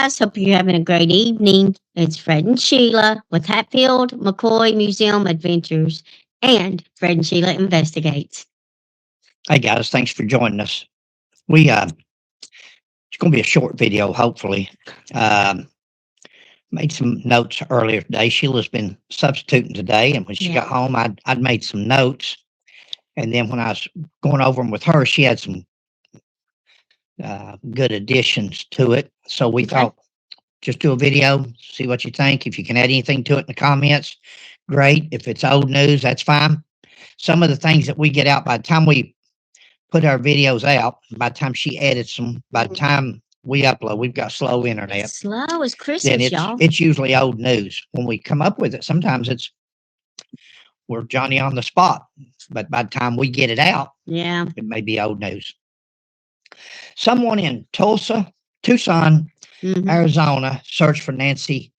guys. Hope you're having a great evening. It's Fred and Sheila with Hatfield, McCoy Museum Adventures and Fred and Sheila Investigates. Hey guys, thanks for joining us. It's going to be a short video, hopefully. Made some notes earlier today. Sheila's been substituting today, and when she got home, I'd made some notes, and then when I was going over them with her, she had some good additions to it. So we thought, just do a video, see what you think. If you can add anything to it in the comments, great. If it's old news, that's fine. Some of the things that we get out by the time we put our videos out, by the time she edits them, by the time we upload, we've got slow internet. Slow as Christmas, y'all. It's usually old news. When we come up with it, sometimes we're Johnny on the spot. But by the time we get it out, it may be old news. Someone in Tucson, Arizona, searched for Nancy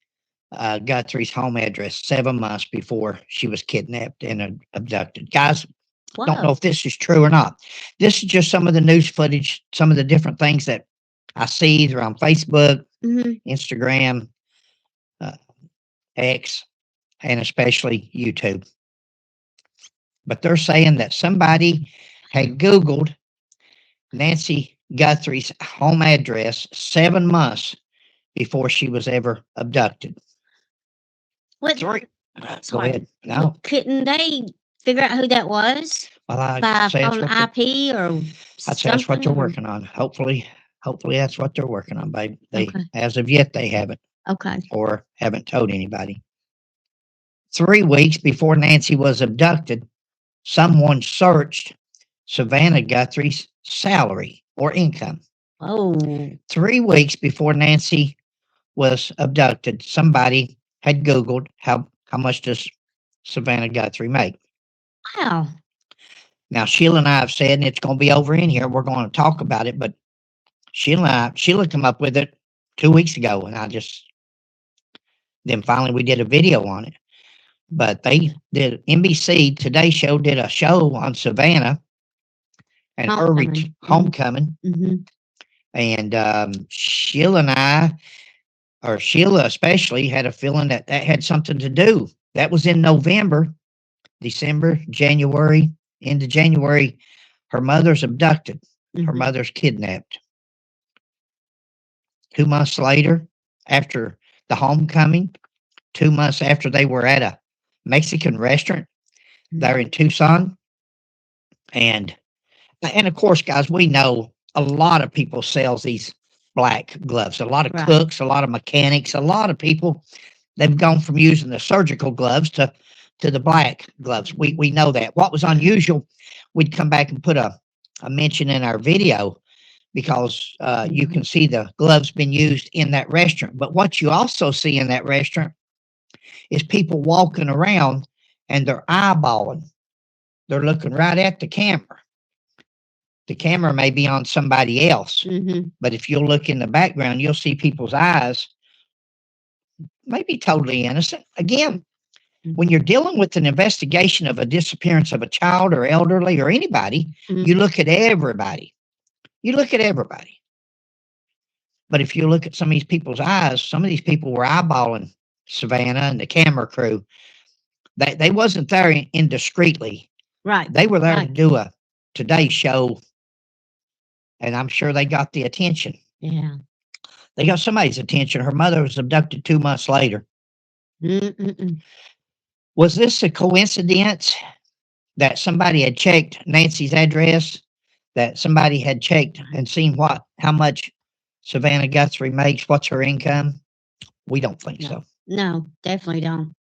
Guthrie's home address 7 months before she was kidnapped and abducted. Guys, don't know if this is true or not. This is just some of the news footage, some of the different things that I see either on Facebook, Instagram, X, and especially YouTube. But they're saying that somebody had Googled Nancy Guthrie's home address 7 months before she was ever abducted. What? Go ahead. No. Couldn't they figure out who that was? Well, by on IP or I'd say that's what they're working on. Hopefully that's what they're working on, babe. As of yet, they haven't. Okay. Or haven't told anybody. 3 weeks before Nancy was abducted, someone searched Savannah Guthrie's salary or income. Oh. 3 weeks before Nancy was abducted, somebody had Googled how much does Savannah Guthrie make. Wow. Now, Sheila and I have said, and it's going to be over in here, we're going to talk about it, but Sheila come up with it 2 weeks ago, and then finally we did a video on it. But they did, NBC Today Show did a show on Savannah and homecoming. And Sheila and I, or Sheila especially, had a feeling that had something to do. That was in November, December, January, into January. Her mother's abducted. Her mother's kidnapped. 2 months later, after the homecoming, 2 months after they were at a Mexican restaurant there in Tucson. And of course, guys, we know a lot of people sells these black gloves. A lot of cooks, a lot of mechanics, a lot of people, they've gone from using the surgical gloves to the black gloves. We know that. What was unusual, we'd come back and put a mention in our video because you can see the gloves been used in that restaurant. But what you also see in that restaurant is people walking around and they're eyeballing. They're looking right at the camera. The camera may be on somebody else, but if you'll look in the background, you'll see people's eyes, maybe totally innocent. Again, when you're dealing with an investigation of a disappearance of a child or elderly or anybody, you look at everybody. You look at everybody. But if you look at some of these people's eyes, some of these people were eyeballing Savannah and the camera crew. They wasn't there indiscreetly. Right. They were there to do a Today Show, and I'm sure they got the attention. Yeah. They got somebody's attention. Her mother was abducted 2 months later. Was this a coincidence that somebody had checked Nancy's address, that somebody had checked and seen how much Savannah Guthrie makes, what's her income? We don't think so. No, definitely don't.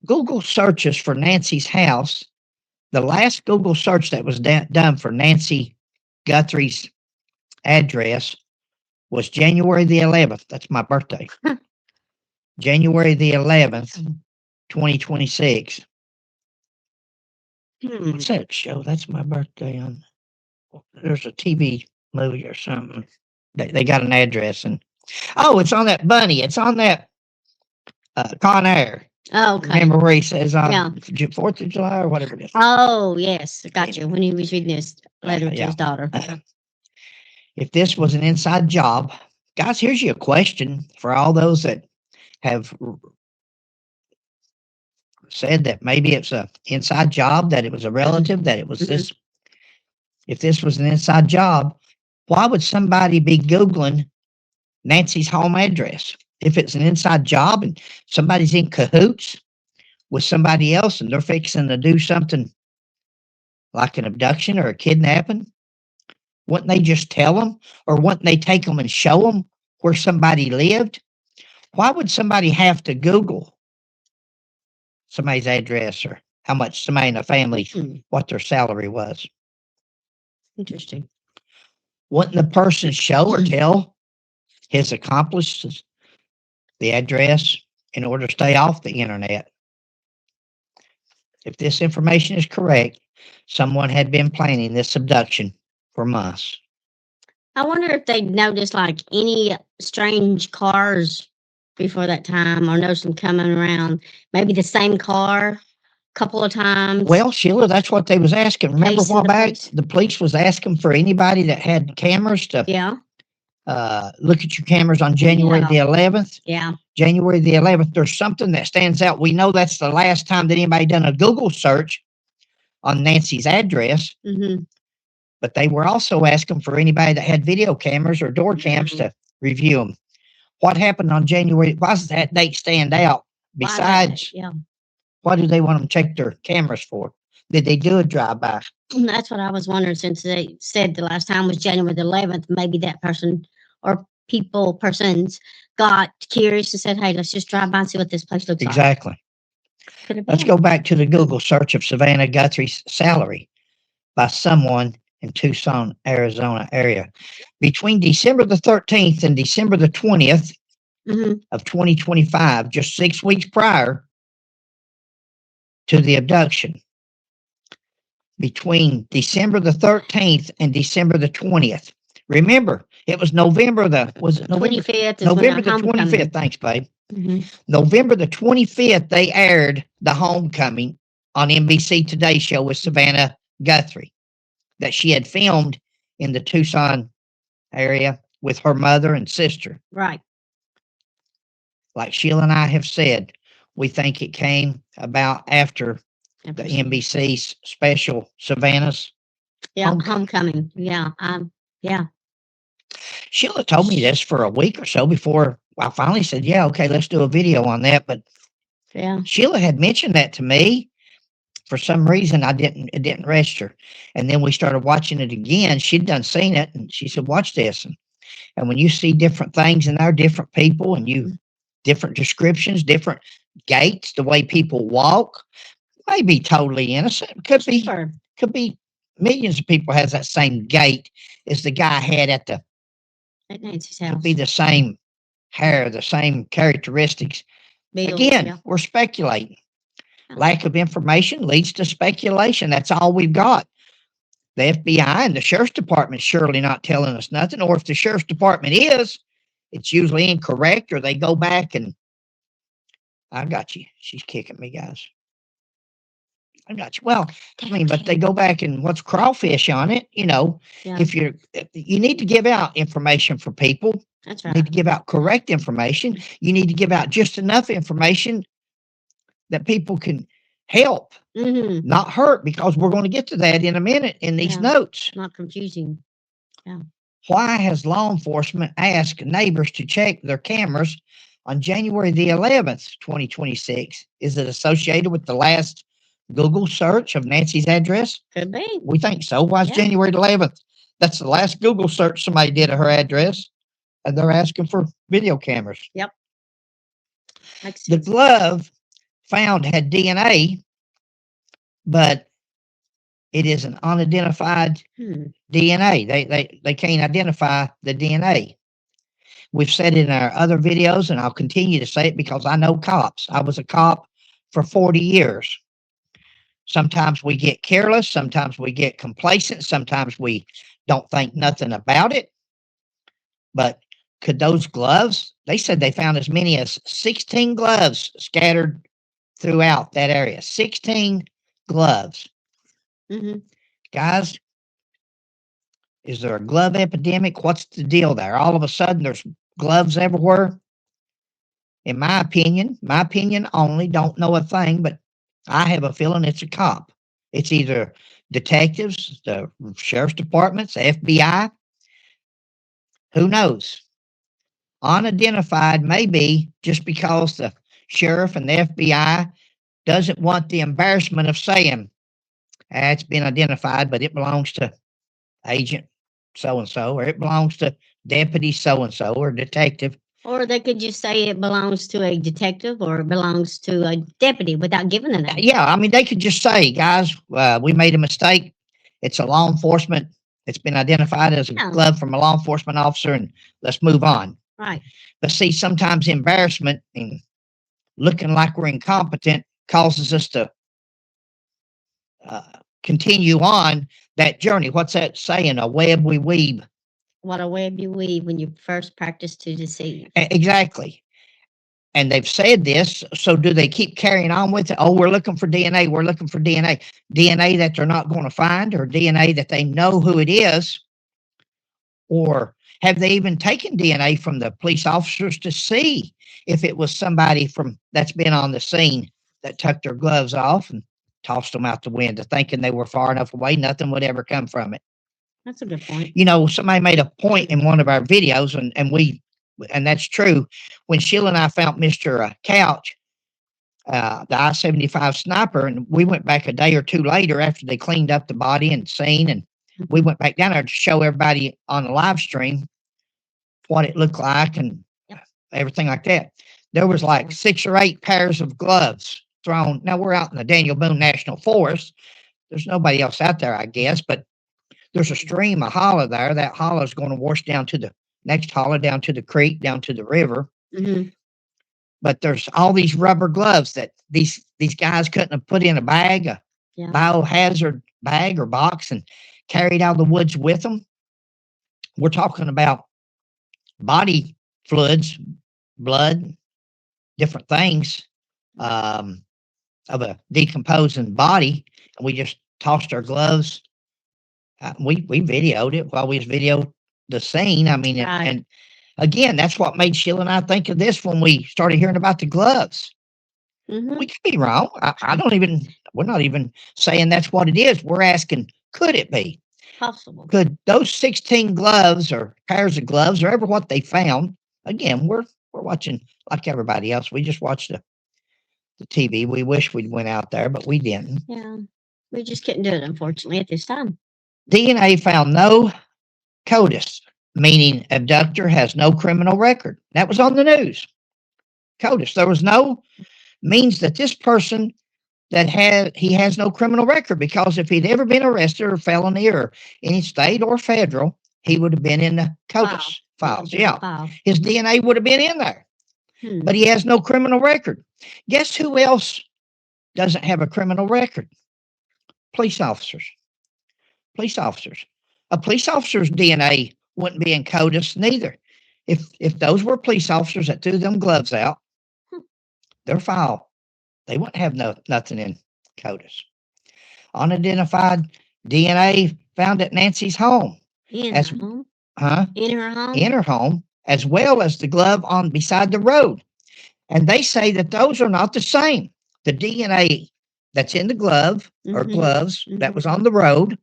Google searches for Nancy's house. The last Google search that was done for Nancy Guthrie's address was January the 11th. That's my birthday. January the 11th, 2026. What's that show? That's my birthday. There's a TV movie or something. They got an address, and it's on that bunny. It's on that Con Air. Oh, okay. Remember where he says on 4th of July or whatever it is. Oh, yes. I got you. When he was reading this letter to his daughter. If this was an inside job, Guys, here's your question for all those that have said that maybe it's a inside job, that it was a relative, that it was this. If this was an inside job, why would somebody be Googling Nancy's home address? If it's an inside job and somebody's in cahoots with somebody else and they're fixing to do something like an abduction or a kidnapping, wouldn't they just tell them? Or wouldn't they take them and show them where somebody lived? Why would somebody have to Google somebody's address or how much somebody in the family, what their salary was? Interesting. Wouldn't the person show or tell his accomplices the address in order to stay off the internet? If this information is correct, someone had been planning this abduction for months. I wonder if they noticed like any strange cars before that time or noticed them coming around. Maybe the same car a couple of times. Well, Sheila, that's what they was asking. Remember Chasing what the back? police. The police was asking for anybody that had cameras to Yeah. look at your cameras on January the 11th. Yeah. January the 11th, there's something that stands out. We know that's the last time that anybody done a Google search on Nancy's address, but they were also asking for anybody that had video cameras or door cams to review them. What happened on January? Why does that date stand out? Besides, why do they want them to check their cameras for? Did they do a drive-by? That's what I was wondering, since they said the last time was January the 11th. Maybe that person or persons got curious and said, hey, let's just drive by and see what this place looks like. Exactly. Let's go back to the Google search of Savannah Guthrie's salary by someone in Tucson, Arizona area. Between December the 13th and December the 20th of 2025, just 6 weeks prior to the abduction, between December the 13th and December the 20th. Remember, it was November the, was it November? 25th. November the 25th. Thanks, babe. November the 25th, they aired The Homecoming on NBC Today show with Savannah Guthrie that she had filmed in the Tucson area with her mother and sister. Right. Like Sheila and I have said, we think it came about after the NBC's special Savannah's Homecoming. Yeah. Yeah. Sheila told me this for a week or so before I finally said, yeah, okay, let's do a video on that. But Sheila had mentioned that to me. For some reason, it didn't register. And then we started watching it again. She'd done seen it, and she said, watch this. And when you see different things in there, different people, and you different descriptions, different gaits, the way people walk, may be totally innocent. Could be millions of people has that same gait as the guy had at Nancy's house. Could be the same hair, the same characteristics. Again, we're speculating. Lack of information leads to speculation. That's all we've got. The FBI and the Sheriff's Department surely not telling us nothing. Or if the Sheriff's Department is, it's usually incorrect, or they go back and I got you. She's kicking me, guys. I got you. Well, I mean, but they go back and what's crawfish on it, you know. If you need to give out information for people. That's right. You need to give out correct information. You need to give out just enough information that people can help, not hurt, because we're going to get to that in a minute in these notes. Not confusing. Yeah. Why has law enforcement asked neighbors to check their cameras on January the 11th, 2026? Is it associated with the last Google search of Nancy's address? Could be. We think so. Why is January the 11th? That's the last Google search somebody did of her address, and they're asking for video cameras. Yep. The glove found had DNA, but it is an unidentified DNA. They can't identify the DNA. We've said it in our other videos, and I'll continue to say it because I know cops. I was a cop for 40 years. Sometimes we get careless. Sometimes we get complacent. Sometimes we don't think nothing about it. But could those gloves, they said they found as many as 16 gloves scattered throughout that area. 16 gloves. Guys, is there a glove epidemic? What's the deal there? All of a sudden, there's gloves everywhere. In my opinion only, don't know a thing, but I have a feeling it's a cop. It's either detectives, the sheriff's departments, the FBI, who knows? Unidentified, maybe just because the sheriff and the FBI doesn't want the embarrassment of saying, it's been identified, but it belongs to agent so and so, or it belongs to deputy so and so, or detective. Or they could just say it belongs to a detective or it belongs to a deputy without giving a name. Yeah, I mean, they could just say, guys, we made a mistake. It's a law enforcement. It's been identified as a glove from a law enforcement officer, and let's move on. Right. But see, sometimes embarrassment and looking like we're incompetent causes us to continue on that journey. What's that saying? A web we weave. What a web you weave when you first practice to deceive. Exactly. And they've said this, so do they keep carrying on with it? Oh, we're looking for DNA. We're looking for DNA. DNA that they're not going to find, or DNA that they know who it is? Or have they even taken DNA from the police officers to see if it was somebody from that's been on the scene that took their gloves off and tossed them out the window, thinking they were far enough away, nothing would ever come from it? That's a good point. You know, somebody made a point in one of our videos, and that's true. When Sheila and I found Mr. Couch, the I-75 sniper, and we went back a day or two later after they cleaned up the body and scene, and we went back down there to show everybody on the live stream what it looked like and everything like that. There was like 6 or 8 pairs of gloves thrown. Now, we're out in the Daniel Boone National Forest. There's nobody else out there, I guess, but there's a stream, a hollow there. That hollow is going to wash down to the next hollow, down to the creek, down to the river. Mm-hmm. But there's all these rubber gloves that these guys couldn't have put in a bag, a biohazard bag or box, and carried out of the woods with them. We're talking about body fluids, blood, different things of a decomposing body. And we just tossed our gloves. We videoed it while we videoed the scene. I mean, and again, that's what made Sheila and I think of this when we started hearing about the gloves. Mm-hmm. We could be wrong. We're not even saying that's what it is. We're asking, could it be possible? Could those 16 gloves or pairs of gloves or ever what they found? Again, we're watching like everybody else. We just watched the TV. We wish we'd went out there, but we didn't. Yeah, we just couldn't do it, unfortunately, at this time. DNA found no CODIS, meaning abductor has no criminal record. That was on the news. CODIS. There was no means that this person he has no criminal record, because if he'd ever been arrested or felony or any state or federal, he would have been in the CODIS files. Yeah. His DNA would have been in there. But he has no criminal record. Guess who else doesn't have a criminal record? Police officers. Police officers. A police officer's DNA wouldn't be in CODIS neither. If those were police officers that threw them gloves out, their file, they wouldn't have nothing in CODIS. Unidentified DNA found at Nancy's home. In her home? In her home, as well as the glove on beside the road. And they say that those are not the same. The DNA that's in the glove or gloves that was on the road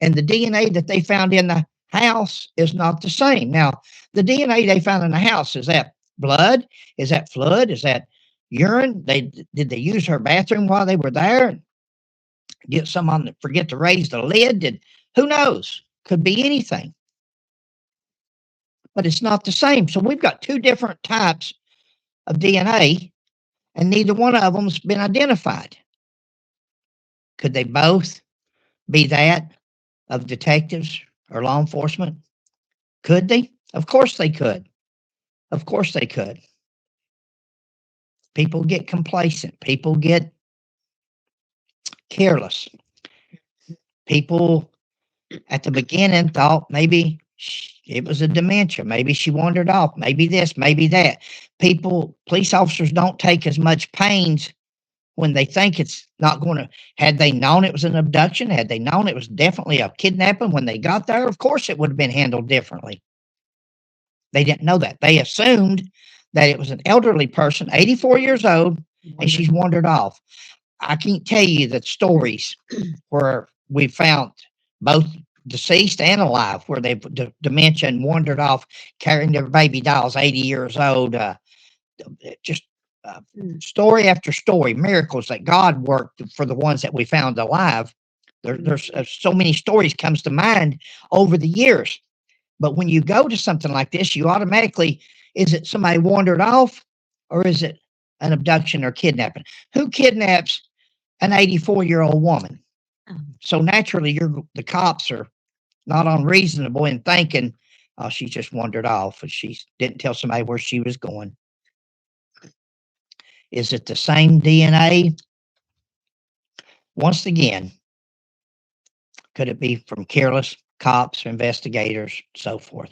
and the DNA that they found in the house is not the same. Now, the DNA they found in the house, is that blood? Is that fluid? Is that urine? Did they use her bathroom while they were there? Get someone to forget to raise the lid? Who knows? Could be anything. But it's not the same. So we've got 2 different types of DNA, and neither one of them's been identified. Could they both be that of detectives or law enforcement? Could they? Of course they could. Of course they could. People get complacent. People get careless. People at the beginning thought maybe it was a dementia. Maybe she wandered off. Maybe this, maybe that. Police officers don't take as much pains when they think it's not going to. Had they known it was an abduction, had they known it was definitely a kidnapping when they got there, of course it would have been handled differently. They didn't know that. They assumed that it was an elderly person, 84 years old, and she's wandered off. I can't tell you the stories where we found both deceased and alive, where they've dementia and wandered off, carrying their baby dolls, 80 years old. Just story after story, miracles that God worked for the ones that we found alive. There's so many stories comes to mind over the years. But when you go to something like this, you automatically, is it somebody wandered off, or is it an abduction or kidnapping? Who kidnaps an 84-year-old woman? So naturally, the cops are not unreasonable in thinking, oh, she just wandered off, and she didn't tell somebody where she was going. Is it the same DNA? Once again, could it be from careless cops, investigators, so forth?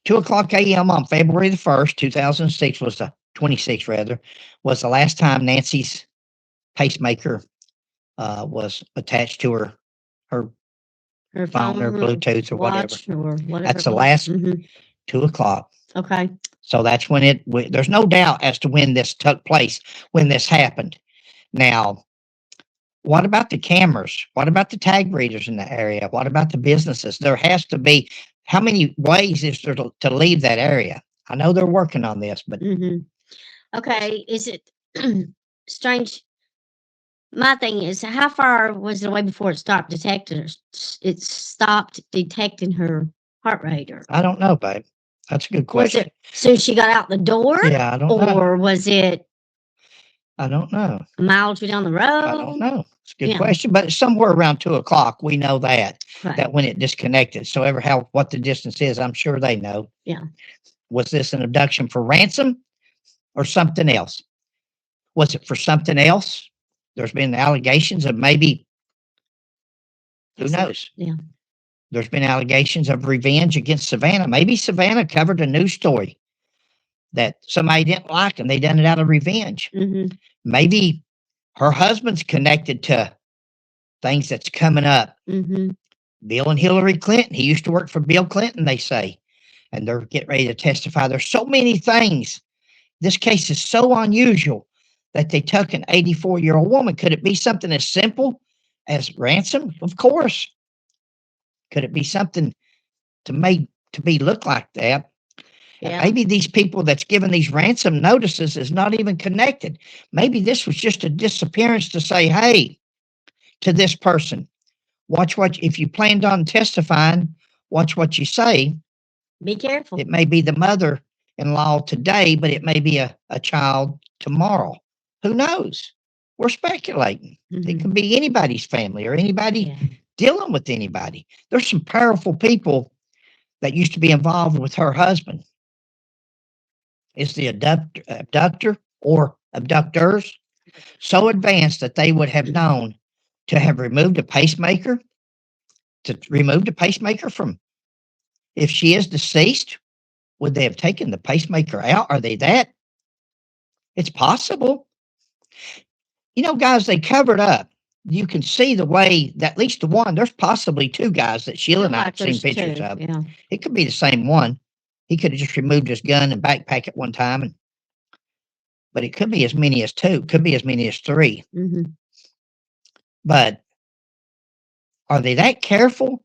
2:00 a.m. on February the 1st, 2006 was the 26th rather, was the last time Nancy's pacemaker was attached to her phone or Bluetooth or whatever. That's the last 2:00. Okay. So that's when there's no doubt as to when this took place, when this happened. Now, what about the cameras? What about the tag readers in the area? What about the businesses? There has to be, how many ways is there to leave that area? I know they're working on this, but. Okay. Is it strange? My thing is, how far was it away before it stopped detecting her? It stopped detecting her heart rate? Or I don't know, babe. That's a good question. was it soon as she got out the door? Yeah, I don't know. Or was it I don't know. a mile or two down the road? I don't know. It's a good question, but it's somewhere around 2:00. We know that, that when it disconnected. So what the distance is, I'm sure they know. Yeah. Was this an abduction for ransom or something else? Was it for something else? There's been allegations of maybe, who knows? Yeah. There's been allegations of revenge against Savannah. Maybe Savannah covered a news story that somebody didn't like and they done it out of revenge. Maybe her husband's connected to things that's coming up. Bill and Hillary Clinton. He used to work for Bill Clinton, they say, and they're getting ready to testify. There's so many things. This case is so unusual that they took an 84-year-old woman. Could it be something as simple as ransom? Of course. Could it be something to be look like that? Yeah. Maybe these people that's giving these ransom notices is not even connected. Maybe this was just a disappearance to say, hey, to this person, if you planned on testifying, watch what you say. Be careful. It may be the mother-in-law today, but it may be a child tomorrow. Who knows? We're speculating. It could be anybody's family or anybody dealing with anybody. There's some powerful people that used to be involved with her husband. Is the abductor or abductors so advanced that they would have known to have removed a pacemaker? To remove the pacemaker from, if she is deceased, would they have taken the pacemaker out? Are they that? It's possible. You know, guys, they covered up. You can see the way that at least the one, there's possibly two guys that Sheila and I have seen pictures of. Yeah. It could be the same one. He could have just removed his gun and backpack at one time. But it could be as many as two. Could be as many as three. But are they that careful?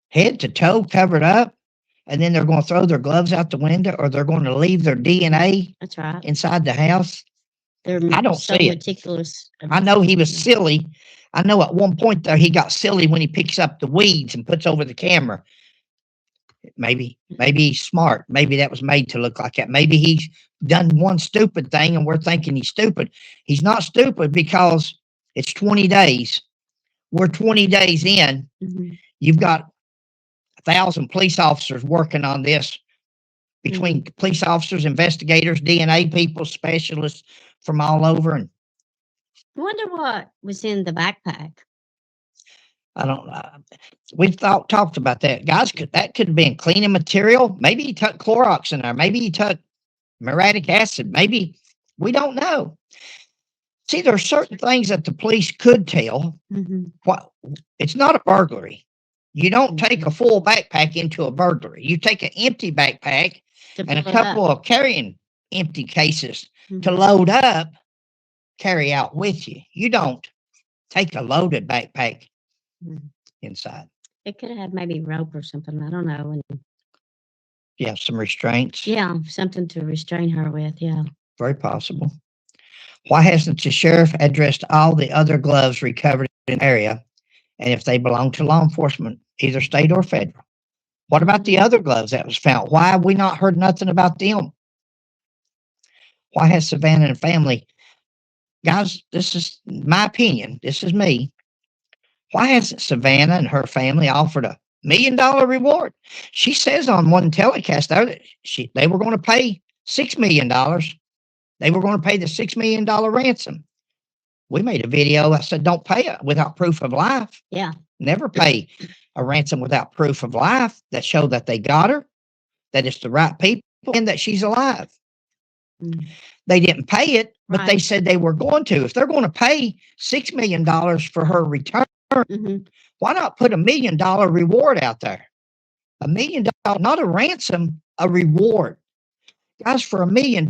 Head to toe covered up? And then they're going to throw their gloves out the window, or they're going to leave their DNA inside the house? I don't see meticulous. I know he was silly. I know at one point there he got silly when he picks up the weeds and puts over the camera. Maybe he's smart. Maybe that was made to look like that. Maybe he's done one stupid thing and we're thinking he's stupid. He's not stupid because it's 20 days. We're 20 days in. You've got 1,000 police officers working on this, between police officers, investigators, DNA people, specialists from all over. And I wonder what was in the backpack. I don't know. We've talked about that. Guys, that could have been cleaning material. Maybe he took Clorox in there. Maybe he took muriatic acid. Maybe, we don't know. See, there are certain things that the police could tell. It's not a burglary. You don't take a full backpack into a burglary. You take an empty backpack To and a pull it up. couple of carrying empty cases to Mhm. load up, carry out with you. You don't take a loaded backpack Mhm. inside. It could have had maybe rope or something. I don't know. And Yeah, some restraints. yeah, something to restrain her with. Yeah. Very possible. Why hasn't the sheriff addressed all the other gloves recovered in the area and if they belong to law enforcement, either state or federal? What about the other gloves that was found? Why have we not heard nothing about them? Why has Savannah and family, guys, this is my opinion, this is me. Why hasn't Savannah and her family offered $1 million reward? She says on one telecast there that they were going to pay $6 million. They were going to pay the $6 million ransom. We made a video. I said, don't pay it without proof of life. Yeah. Never pay a ransom without proof of life that show that they got her, that it's the right people, and that she's alive. Mm. They didn't pay it, but they Right. said they were going to. If they're going to pay $6 million for her return, Mhm. why not put $1 million reward out there? $1 million, not a ransom, a reward. Guys, for $1 million,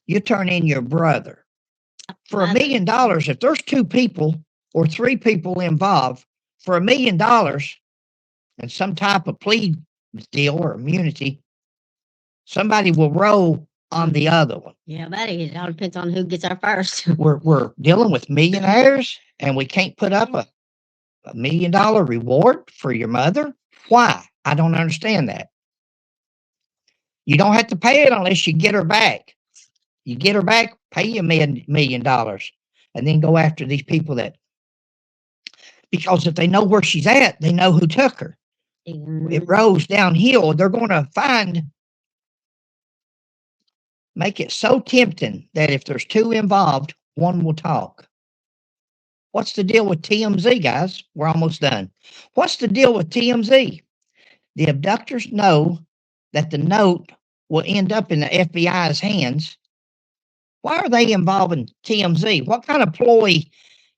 you turn in your brother. For $1 million, if there's 2 people or 3 people involved, for $1 million and some type of plea deal or immunity, somebody will roll on the other one. Yeah, buddy. It all depends on who gets there first. We're dealing with millionaires, and we can't put up a $1 million reward for your mother. Why? I don't understand that. You don't have to pay it unless you get her back. You get her back, pay you $1 million, and then go after these people that, because if they know where she's at, they know who took her. It rolls downhill. They're going to make it so tempting that if there's 2 involved, one will talk. What's the deal with TMZ, guys? We're almost done. What's the deal with TMZ? The abductors know that the note will end up in the FBI's hands. Why are they involving TMZ? What kind of ploy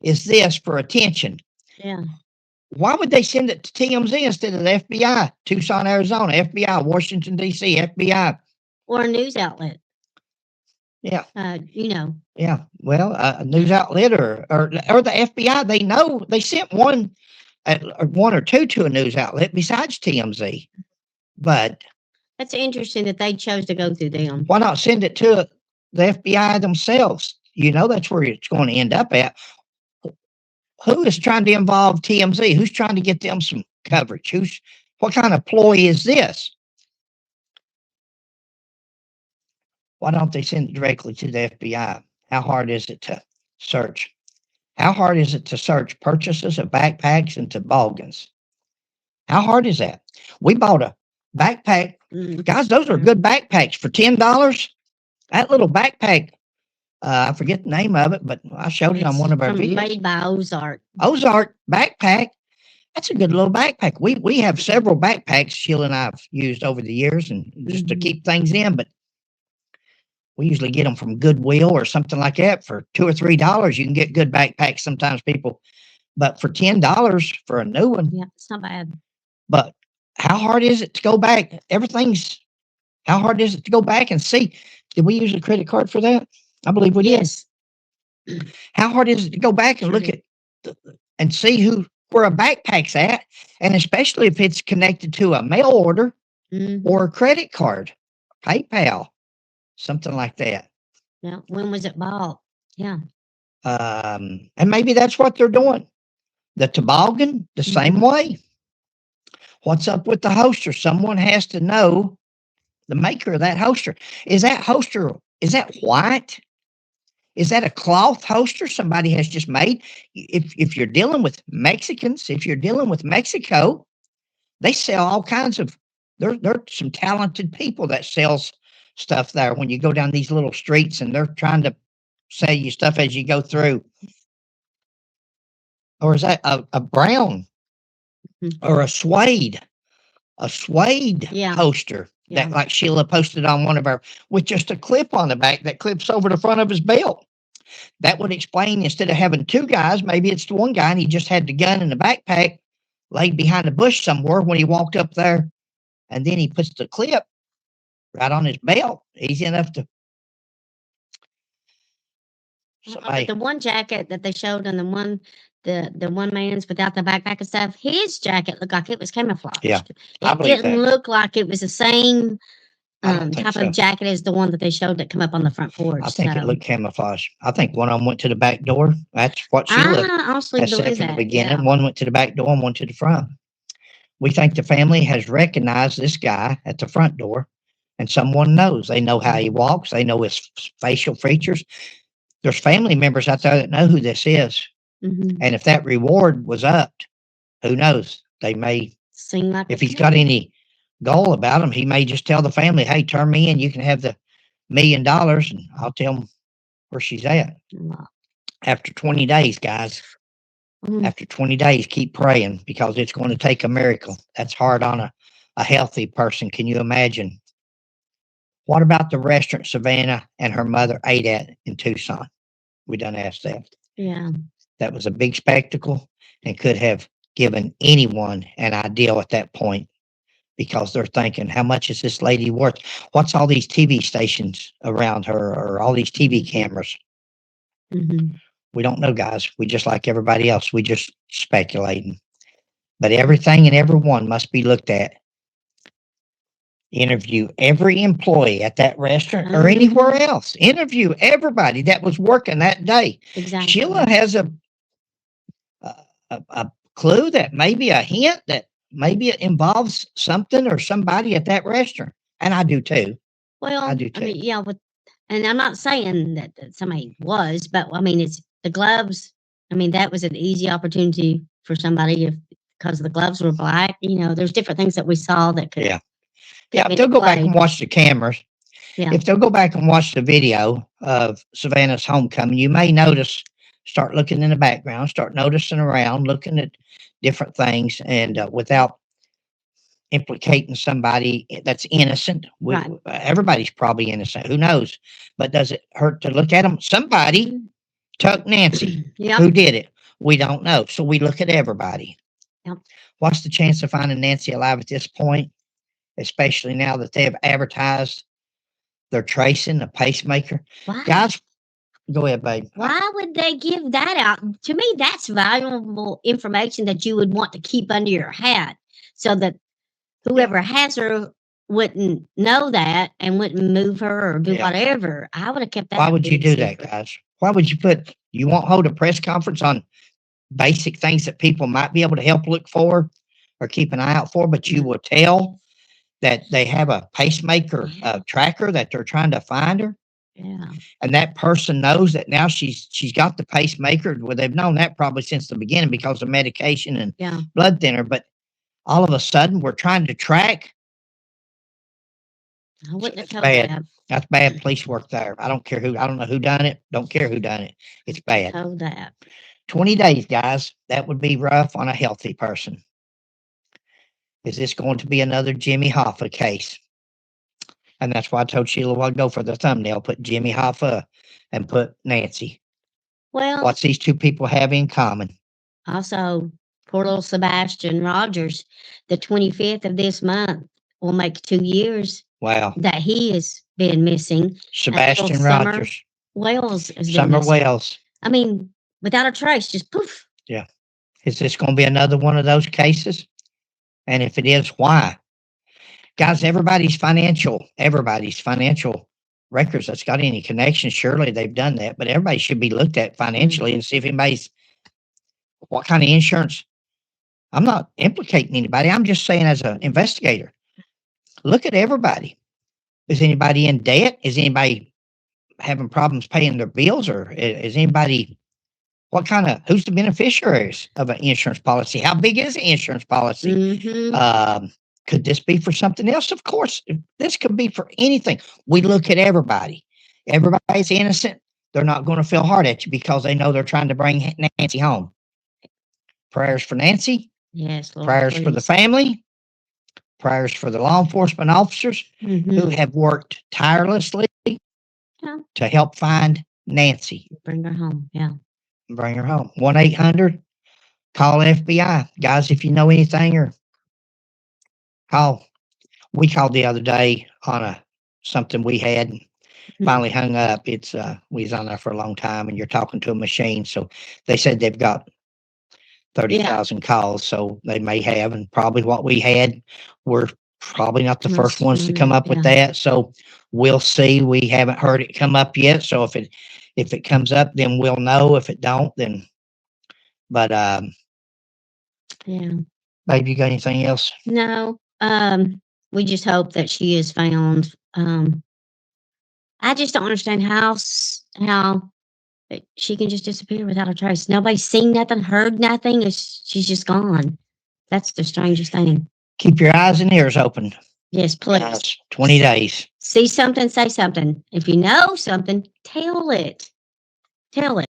is this for attention? Yeah. Why would they send it to TMZ instead of the FBI? Tucson, Arizona, FBI, Washington, D.C., FBI. Or a news outlet. Yeah. Yeah. Well, a news outlet or the FBI, they know they sent one or 2 to a news outlet besides TMZ. But that's interesting that they chose to go through them. Why not send it to the FBI themselves? That's where it's going to end up at. Who is trying to involve TMZ? Who's trying to get them some coverage? What kind of ploy is this? Why don't they send it directly to the FBI? How hard is it to search? How hard is it to search purchases of backpacks and toboggans? How hard is that? We bought a backpack. Guys, those are good backpacks for $10. That little backpack, I forget the name of it, but I showed it on one of our videos. Made by Ozark. Ozark backpack. That's a good little backpack. We have several backpacks Sheila and I've used over the years and just to keep things in, but we usually get them from Goodwill or something like that for $2 or $3. You can get good backpacks sometimes, people, but for $10 for a new one. Yeah, it's not bad. But how hard is it to go back? How hard is it to go back and see? Did we use a credit card for that? I believe we did. Yes. How hard is it to go back and look at and see where a backpack's at? And especially if it's connected to a mail order or a credit card, PayPal, something like that. Yeah. When was it bought? Yeah. And maybe that's what they're doing. The toboggan, the same way. What's up with the holster? Someone has to know the maker of that holster. Is that white? Is that a cloth holster somebody has just made? If you're dealing with Mexicans, if you're dealing with Mexico, they sell all kinds of, there's some talented people that sells stuff there when you go down these little streets and they're trying to sell you stuff as you go through. Or is that a brown or a suede holster that like Sheila posted on one of our, with just a clip on the back that clips over the front of his belt. That would explain, instead of having 2 guys, maybe it's the one guy and he just had the gun in the backpack laid behind a bush somewhere when he walked up there, and then he puts the clip right on his belt. Easy enough to But somebody. the one jacket that they showed and the one man's without the backpack and stuff, his jacket looked like it was camouflaged. Yeah, I It believe didn't that. look like it was the same I don't think type so. of jacket as the one that they showed that come up on the front porch. I think it looked camouflage. I think one of them went to the back door. That's what Sheila I honestly has said believe from the that. beginning. Yeah. One went to the back door and one to the front. We think the family has recognized this guy at the front door, and someone knows. They know how he walks. They know his facial features. There's family members out there that know who this is. Hmm. And if that reward was upped, who knows? They may, Seem like if it he's could. got any goal about him, he may just tell the family, hey, turn me in. You can have the $1 million, and I'll tell them where she's at. Wow. After 20 days, guys, Mm. after 20 days, keep praying because it's going to take a miracle. That's hard on a healthy person. Can you imagine? What about the restaurant Savannah and her mother ate at in Tucson? We done asked that. Yeah. That was a big spectacle and could have given anyone an idea at that point because they're thinking, how much is this lady worth? What's all these TV stations around her or all these TV cameras? Hmm. We don't know, guys. We just like everybody else. We just speculating. But everything and everyone must be looked at. Interview every employee at that restaurant or anywhere else. Interview everybody that was working that day. Exactly. Sheila has a clue that maybe a hint that maybe it involves something or somebody at that restaurant. And I do too. Well, I do too. mean, yeah, and I'm not saying that somebody was, but I mean, it's the gloves. I mean, that was an easy opportunity for somebody because the gloves were black. There's different things that we saw that could. Yeah. Yeah, if they'll go back and watch the cameras, Yeah. if they'll go back and watch the video of Savannah's homecoming, you may notice, start looking in the background, start noticing around, looking at different things, and without implicating somebody that's innocent. Right. Everybody's probably innocent. Who knows? But does it hurt to look at them? Somebody took Nancy. Yep. Who did it? We don't know. So we look at everybody. Yep. What's the chance of finding Nancy alive at this point? Especially now that they have advertised they're tracing a pacemaker. Why? Guys, go ahead, babe. Why would they give that out? To me, that's valuable information that you would want to keep under your hat so that whoever has her wouldn't know that and wouldn't move her or do whatever. I would have kept that. Why would you do that, guys? Why would you won't hold a press conference on basic things that people might be able to help look for or keep an eye out for, but you will tell that they have a pacemaker tracker that they're trying to find her. Yeah. And that person knows that now she's got the pacemaker. Well, they've known that probably since the beginning because of medication and blood thinner. But all of a sudden, we're trying to track. I wouldn't have told bad. that. That's bad police work there. I don't know who done it. Don't care who done it. It's bad. Told that. 20 days, guys. That would be rough on a healthy person. Is this going to be another Jimmy Hoffa case? And that's why I told Sheila I'd go for the thumbnail, put Jimmy Hoffa and put Nancy. Well, what's these two people have in common? Also, poor little Sebastian Rogers, the 25th of this month will make 2 years. Wow. That he has been missing. Sebastian Rogers. Wells has been Summer missing. Wells. I mean, without a trace, just poof. Yeah. Is this going to be another one of those cases? And if it is, why? Guys, everybody's financial records that's got any connection, surely they've done that, but everybody should be looked at financially and see if anybody's, what kind of insurance. I'm not implicating anybody. I'm just saying as an investigator, look at everybody. Is anybody in debt? Is anybody having problems paying their bills? Or is anybody, who's the beneficiaries of an insurance policy? How big is the insurance policy? Mm-hmm. Could this be for something else? Of course, this could be for anything. We look at everybody. Everybody's innocent. They're not going to feel hard at you because they know they're trying to bring Nancy home. Prayers for Nancy. Yes, Lord, prayers please. For the family. Prayers for the law enforcement officers who have worked tirelessly to help find Nancy. Bring her home. Yeah. Bring her home. 1-800 call FBI. Guys, if you know anything, or call. We called the other day on something we had, finally hung up. It's we was on there for a long time, and you're talking to a machine. So they said they've got 30,000 calls, so they may have, and probably what we had, we're probably not the first ones to come up with that. So we'll see. We haven't heard it come up yet. So if it comes up, then we'll know. If it don't, then. But Yeah. babe, you got anything else? No. We just hope that she is found. I just don't understand how she can just disappear without a trace. Nobody's seen nothing, heard nothing. She's just gone. That's the strangest thing. Keep your eyes and ears open. Yes, please. 20 days. See something, say something. If you know something, tell it. Tell it.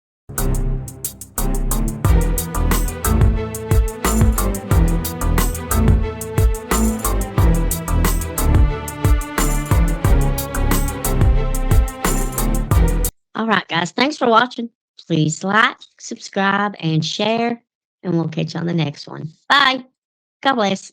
All right, guys. Thanks for watching. Please like, subscribe, and share. And we'll catch you on the next one. Bye. God bless.